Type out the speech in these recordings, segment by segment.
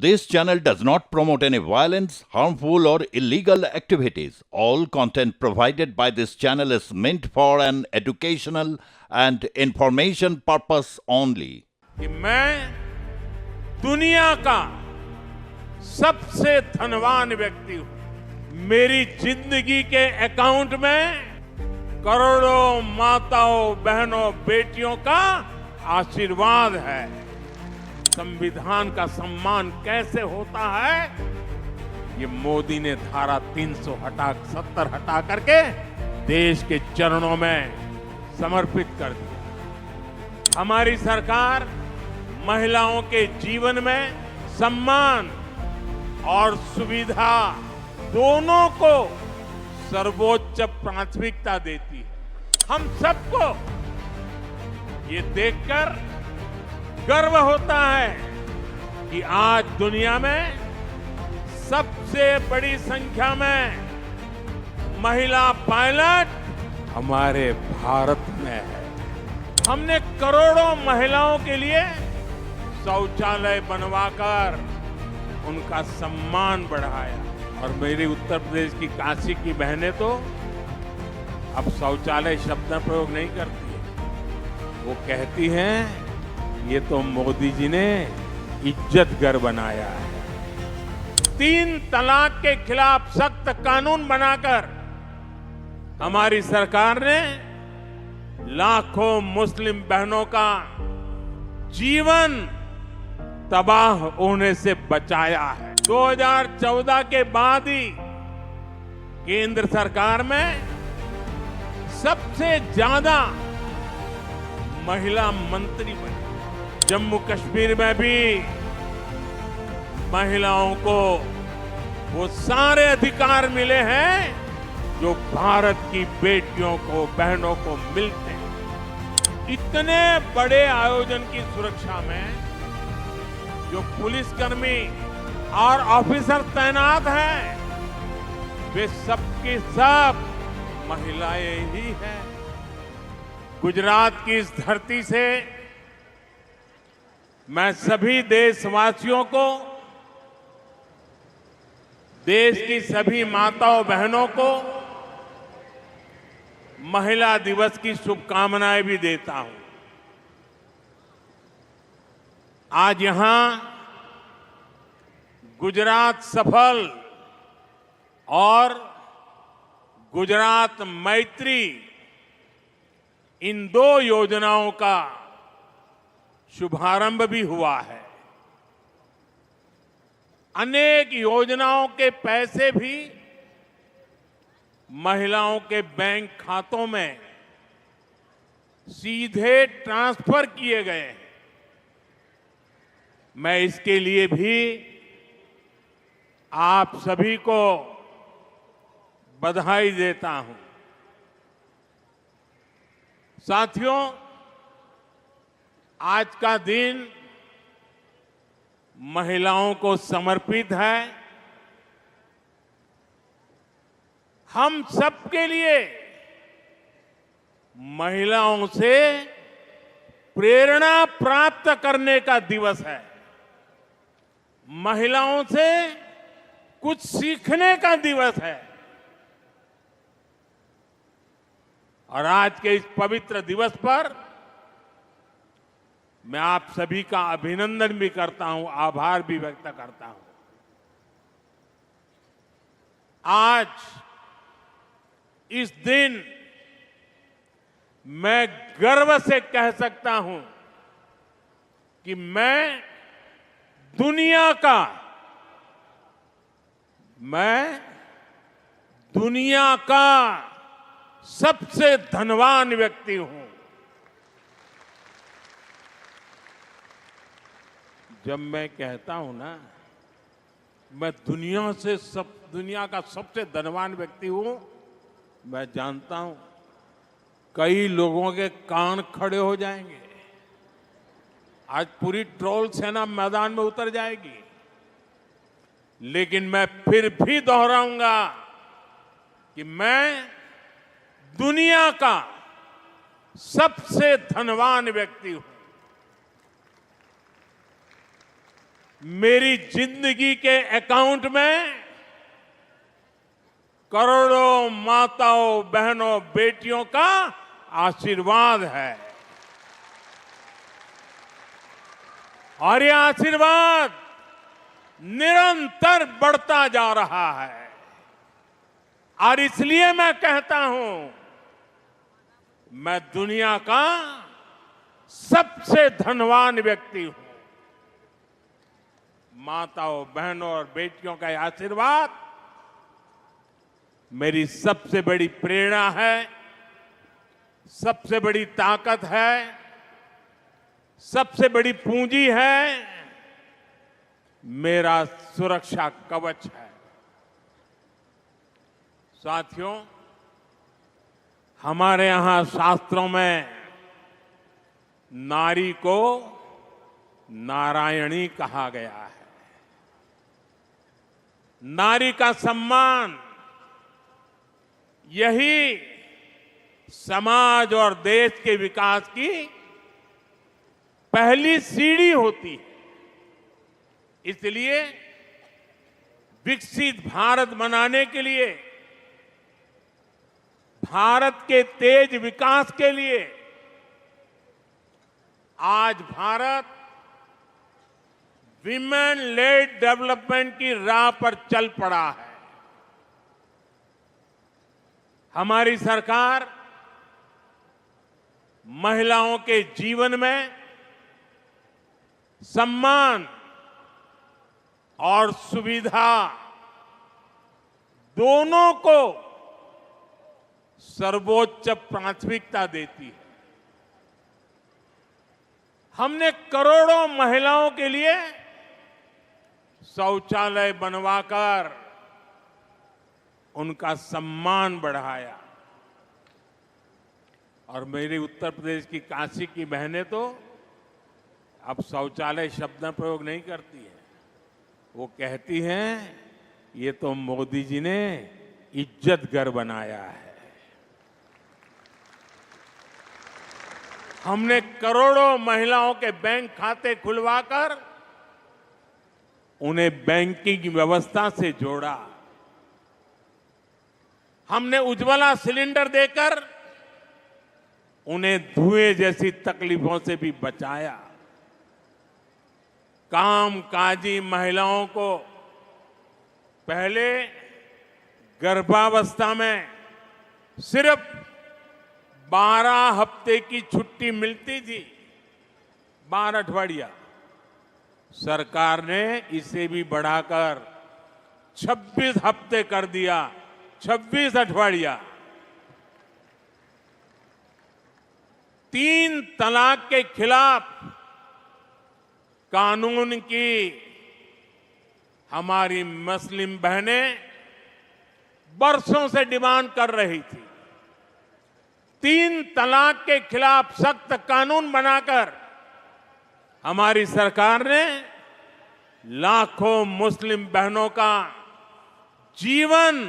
This channel does not promote any violence, harmful, or illegal activities. All content provided by this channel is meant for an educational and information purpose only. कि मैं दुनिया का सबसे धनवान व्यक्ति हूं। मेरी जिंदगी के अकाउंट में करोड़ों माताओं, बहनों, बेटियों का आशीर्वाद है। संविधान का सम्मान कैसे होता है, ये मोदी ने धारा 370 हटा करके देश के चरणों में समर्पित कर दिया। हमारी सरकार महिलाओं के जीवन में सम्मान और सुविधा दोनों को सर्वोच्च प्राथमिकता देती है। हम सबको ये देखकर गर्व होता है कि आज दुनिया में सबसे बड़ी संख्या में महिला पायलट हमारे भारत में है। हमने करोड़ों महिलाओं के लिए शौचालय बनवाकर उनका सम्मान बढ़ाया। और मेरी उत्तर प्रदेश की काशी की बहनें तो अब शौचालय शब्द का प्रयोग नहीं करती है। वो कहती हैं ये तो मोदी जी ने इज्जत घर बनाया है। 3 तलाक के खिलाफ सख्त कानून बनाकर हमारी सरकार ने लाखों मुस्लिम बहनों का जीवन तबाह होने से बचाया है। 2014 के बाद ही केंद्र सरकार में सबसे ज्यादा महिला मंत्री बनी। जम्मू कश्मीर में भी महिलाओं को वो सारे अधिकार मिले हैं जो भारत की बेटियों को, बहनों को मिलते हैं। इतने बड़े आयोजन की सुरक्षा में जो पुलिसकर्मी और ऑफिसर तैनात हैं, वे सबके सब महिलाएं ही हैं। गुजरात की इस धरती से मैं सभी देशवासियों को, देश की सभी माताओं बहनों को महिला दिवस की शुभकामनाएं भी देता हूं। आज यहां गुजरात सफल और गुजरात मैत्री इन 2 योजनाओं का शुभारंभ भी हुआ है। अनेक योजनाओं के पैसे भी महिलाओं के बैंक खातों में सीधे ट्रांसफर किए गए हैं। मैं इसके लिए भी आप सभी को बधाई देता हूं। साथियों, आज का दिन महिलाओं को समर्पित है। हम सबके लिए महिलाओं से प्रेरणा प्राप्त करने का दिवस है। महिलाओं से कुछ सीखने का दिवस है। और आज के इस पवित्र दिवस पर मैं आप सभी का अभिनंदन भी करता हूं, आभार भी व्यक्त करता हूं। आज इस दिन मैं गर्व से कह सकता हूं कि मैं दुनिया का सबसे धनवान व्यक्ति हूं। जब मैं कहता हूं ना, मैं दुनिया का सबसे धनवान व्यक्ति हूं, मैं जानता हूं कई लोगों के कान खड़े हो जाएंगे। आज पूरी ट्रोल सेना मैदान में उतर जाएगी। लेकिन मैं फिर भी दोहराऊंगा कि मैं दुनिया का सबसे धनवान व्यक्ति हूं। मेरी जिंदगी के अकाउंट में करोड़ों माताओं, बहनों, बेटियों का आशीर्वाद है और ये आशीर्वाद निरंतर बढ़ता जा रहा है। और इसलिए मैं कहता हूं, मैं दुनिया का सबसे धनवान व्यक्ति हूं। माताओं, बहनों और बेटियों का आशीर्वाद मेरी सबसे बड़ी प्रेरणा है, सबसे बड़ी ताकत है, सबसे बड़ी पूंजी है, मेरा सुरक्षा कवच है। साथियों, हमारे यहां शास्त्रों में नारी को नारायणी कहा गया है। नारी का सम्मान यही समाज और देश के विकास की पहली सीढ़ी होती है। इसलिए विकसित भारत बनाने के लिए, भारत के तेज विकास के लिए आज भारत विमेन लेड डेवलपमेंट की राह पर चल पड़ा है। हमारी सरकार महिलाओं के जीवन में सम्मान और सुविधा दोनों को सर्वोच्च प्राथमिकता देती है। हमने करोड़ों महिलाओं के लिए शौचालय बनवाकर उनका सम्मान बढ़ाया। और मेरे उत्तर प्रदेश की काशी की बहनें तो अब शौचालय शब्द प्रयोग नहीं करती है, वो कहती हैं ये तो मोदी जी ने इज्जत घर बनाया है। हमने करोड़ों महिलाओं के बैंक खाते खुलवाकर उन्हें बैंकिंग व्यवस्था से जोड़ा। हमने उज्ज्वला सिलेंडर देकर उन्हें धुएं जैसी तकलीफों से भी बचाया। कामकाजी महिलाओं को पहले गर्भावस्था में सिर्फ 12 हफ्ते की छुट्टी मिलती थी, 12 अठवाडिया। सरकार ने इसे भी बढ़ाकर 26 हफ्ते कर दिया, 26 अठवाडिया। 3 तलाक के खिलाफ कानून की हमारी मुस्लिम बहनें बरसों से डिमांड कर रही थी। 3 तलाक के खिलाफ सख्त कानून बनाकर हमारी सरकार ने लाखों मुस्लिम बहनों का जीवन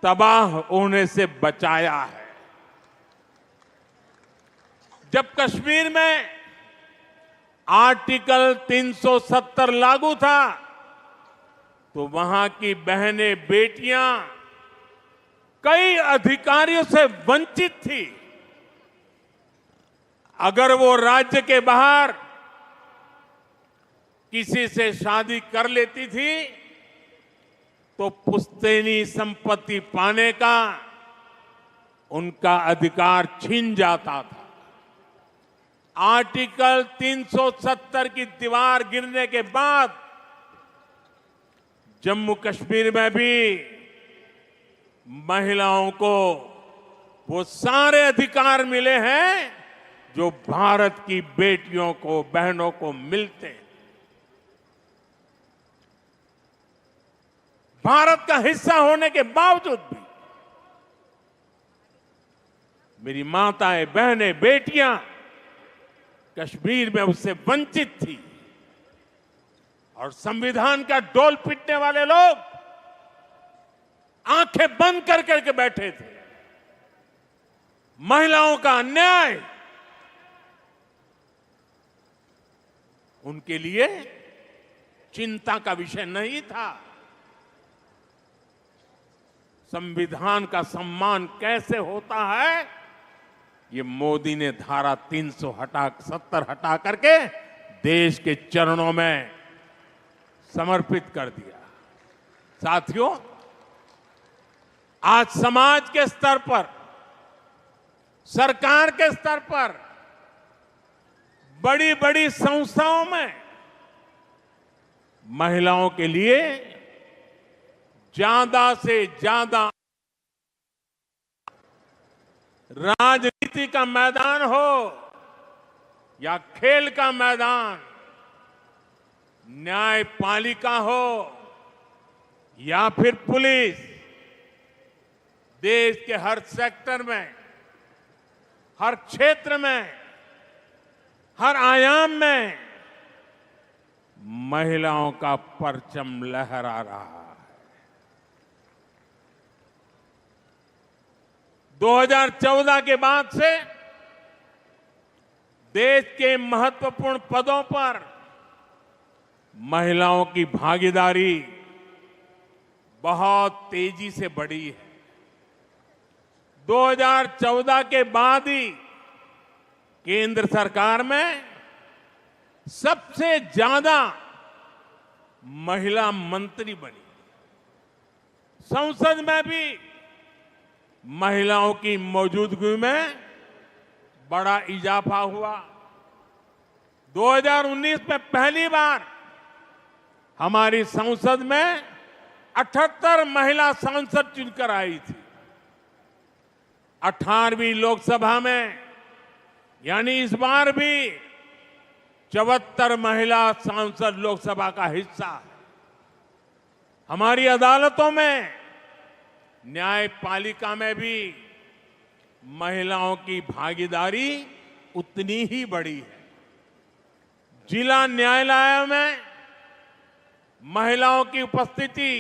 तबाह होने से बचाया है। जब कश्मीर में आर्टिकल 370 लागू था तो वहां की बहनें, बेटियां कई अधिकारियों से वंचित थी। अगर वो राज्य के बाहर किसी से शादी कर लेती थी तो पुश्तैनी संपत्ति पाने का उनका अधिकार छीन जाता था। आर्टिकल 370 की दीवार गिरने के बाद जम्मू कश्मीर में भी महिलाओं को वो सारे अधिकार मिले हैं जो भारत की बेटियों को, बहनों को मिलते हैं। भारत का हिस्सा होने के बावजूद भी मेरी माताएं, बहनें, बेटियां कश्मीर में उससे वंचित थी। और संविधान का डोल पीटने वाले लोग आंखें बंद कर करके बैठे थे। महिलाओं का अन्याय उनके लिए चिंता का विषय नहीं था। संविधान का सम्मान कैसे होता है, ये मोदी ने धारा 370 हटा करके देश के चरणों में समर्पित कर दिया। साथियों, आज समाज के स्तर पर, सरकार के स्तर पर, बड़ी बड़ी संस्थाओं में महिलाओं के लिए ज्यादा से ज्यादा राजनीति का मैदान हो या खेल का मैदान, न्यायपालिका हो या फिर पुलिस, देश के हर सेक्टर में, हर क्षेत्र में, हर आयाम में महिलाओं का परचम लहरा रहा है। 2014 के बाद से देश के महत्वपूर्ण पदों पर महिलाओं की भागीदारी बहुत तेजी से बढ़ी है। 2014 के बाद ही केंद्र सरकार में सबसे ज्यादा महिला मंत्री बनी। संसद में भी महिलाओं की मौजूदगी में बड़ा इजाफा हुआ। 2019 में पहली बार हमारी संसद में 78 महिला सांसद चुनकर आई थी। 18वीं लोकसभा में यानी इस बार भी 74 महिला सांसद लोकसभा का हिस्सा है। हमारी अदालतों में, न्यायपालिका में भी महिलाओं की भागीदारी उतनी ही बड़ी है। जिला न्यायालय में महिलाओं की उपस्थिति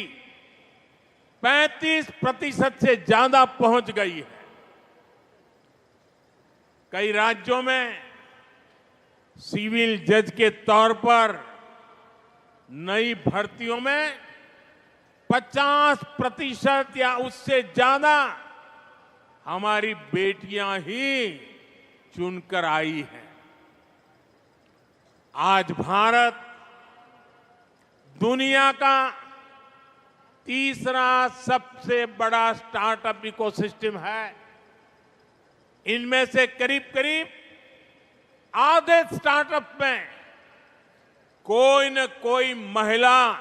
35% से ज्यादा पहुंच गई है। कई राज्यों में सिविल जज के तौर पर नई भर्तियों में 50% या उससे ज्यादा हमारी बेटियां ही चुनकर आई हैं। आज भारत दुनिया का तीसरा सबसे बड़ा स्टार्टअप इकोसिस्टम है। इनमें से करीब करीब आधे स्टार्टअप में कोई न कोई महिला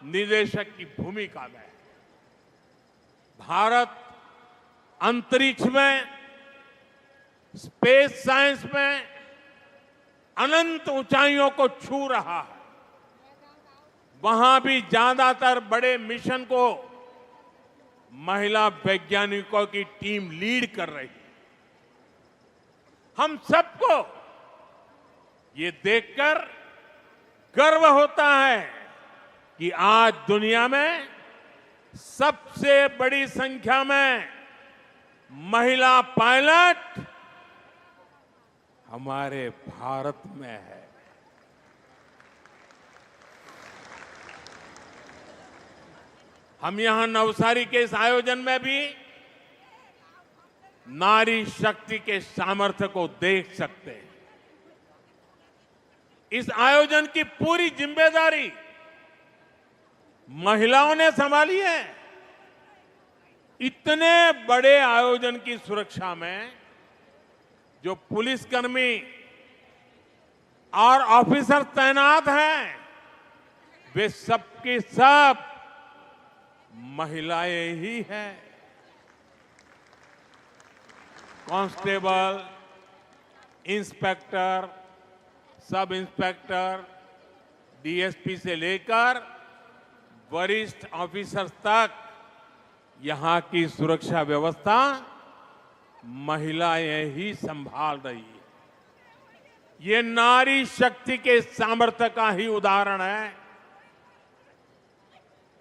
निदेशक की भूमिका में। भारत अंतरिक्ष में, स्पेस साइंस में अनंत ऊंचाइयों को छू रहा है। वहां भी ज्यादातर बड़े मिशन को महिला वैज्ञानिकों की टीम लीड कर रही है। हम सबको ये देखकर गर्व होता है कि आज दुनिया में सबसे बड़ी संख्या में महिला पायलट हमारे भारत में है। हम यहां नवसारी के इस आयोजन में भी नारी शक्ति के सामर्थ्य को देख सकते हैं। इस आयोजन की पूरी जिम्मेदारी महिलाओं ने संभाली है। इतने बड़े आयोजन की सुरक्षा में जो पुलिसकर्मी और ऑफिसर तैनात हैं, वे सबके सब महिलाएं ही हैं। Constable, inspector, sub inspector, DSP से लेकर वरिष्ठ ऑफिसर्स तक यहां की सुरक्षा व्यवस्था महिलाएं ही संभाल रही है। ये नारी शक्ति के सामर्थ्य का ही उदाहरण है।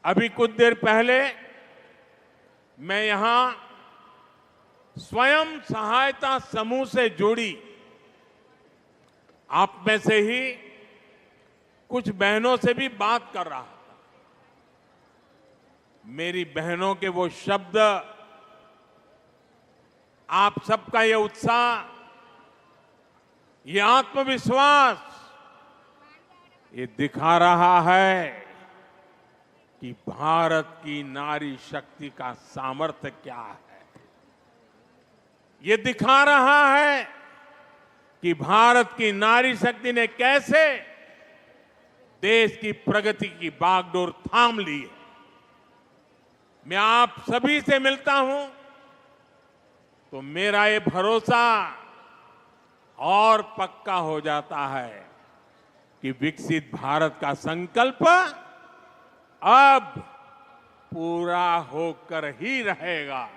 अभी कुछ देर पहले मैं यहां स्वयं सहायता समूह से जुड़ी आप में से ही कुछ बहनों से भी बात कर रहा था। मेरी बहनों के वो शब्द, आप सबका ये उत्साह, ये आत्मविश्वास, ये दिखा रहा है कि भारत की नारी शक्ति का सामर्थ्य क्या है। ये दिखा रहा है कि भारत की नारी शक्ति ने कैसे देश की प्रगति की बागडोर थाम ली है। मैं आप सभी से मिलता हूं तो मेरा ये भरोसा और पक्का हो जाता है कि विकसित भारत का संकल्प अब पूरा होकर ही रहेगा।